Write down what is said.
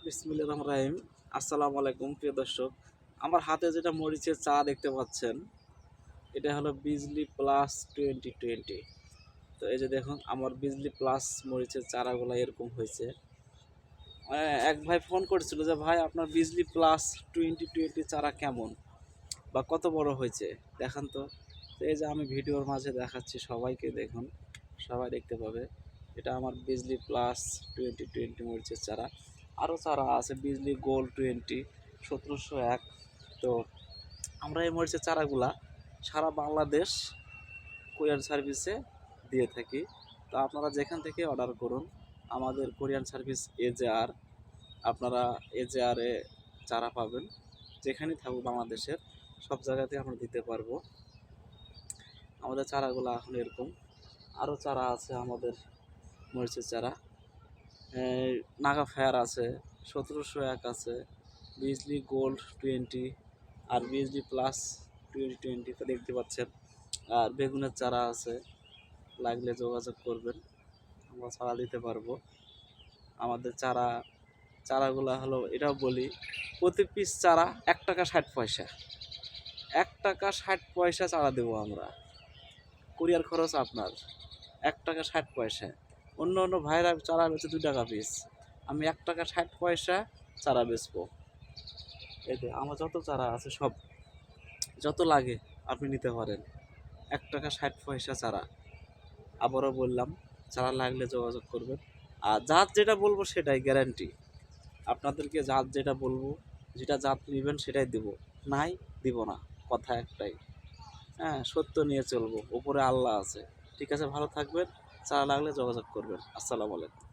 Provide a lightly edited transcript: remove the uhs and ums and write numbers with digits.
বিসমিল্লাহির রহমানির রহিম। আসসালামু আলাইকুম প্রিয় দর্শক। আমার হাতে যেটা মরিচের চা দেখতে পাচ্ছেন, এটা হলো বিজলি প্লাস 2020। তো এই যে দেখুন আমার বিজলি প্লাস মরিচের চারাগুলো এরকম হয়েছে। এক ভাই ফোন করেছিল যে ভাই আপনার বিজলি প্লাস 2020 চারা কেমন বা কত বড় হয়েছে দেখান তো। তো এই যে আমি ভিডিওর মাঝে দেখাচ্ছি, সবাইকে দেখুন, সবাই দেখতে পাবে। এটা আমার বিজলি প্লাস 2020 মরিচের চারা। আরও চারা আছে বিজলি গোল্ড 1701। তো আমরা এই মরিচের চারাগুলা সারা বাংলাদেশ কোরিয়ান সার্ভিসে দিয়ে থাকি। তো আপনারা যেখান থেকে অর্ডার করুন, আমাদের কোরিয়ান সার্ভিস এজেআর, আপনারা এজেআরে চারা পাবেন। যেখানেই থাকুক বাংলাদেশের সব জায়গাতে আমরা দিতে পারবো। আমাদের চারাগুলো এখন এরকম। আরও চারা আছে আমাদের মরিচের চারা, নাগা ফায়ার আছে, 1701 আছে, বিজলি গোল্ড 20 আর বিজলি প্লাস 2020 তো দেখতে পাচ্ছেন। আর বেগুনের চারা আছে, লাগলে যোগাযোগ করবেন, আমরা চারা দিতে পারবো। আমাদের চারাগুলো হলো, এটাও বলি, প্রতি পিস চারা 1 টাকা 60 পয়সা, 1 টাকা 60 পয়সা চারা দেবো আমরা। কুরিয়ার খরচ আপনার 1 টাকা 60 পয়সা। অন্য অন্য ভাইরা চারা বেচে 2 টাকা পিস, আমি 1 টাকা 60 পয়সা চারা বেচবো। এতে আমার যত চারা আছে সব, যত লাগে আপনি নিতে পারেন। 1 টাকা 60 পয়সা চারা। আবারও বললাম, চারা লাগলে যোগাযোগ করবেন। আর জাত যেটা বলবো সেটাই গ্যারান্টি। আপনাদেরকে জাত যেটা বলবো, যেটা জাত নেবেন সেটাই দেব, নাই দিব না, কথা একটাই। হ্যাঁ, সত্য নিয়ে চলবো, উপরে আল্লাহ আছে। ঠিক আছে, ভালো থাকবেন। চারা লাগলে যোগাযোগ করবেন। আসসালামু আলাইকুম।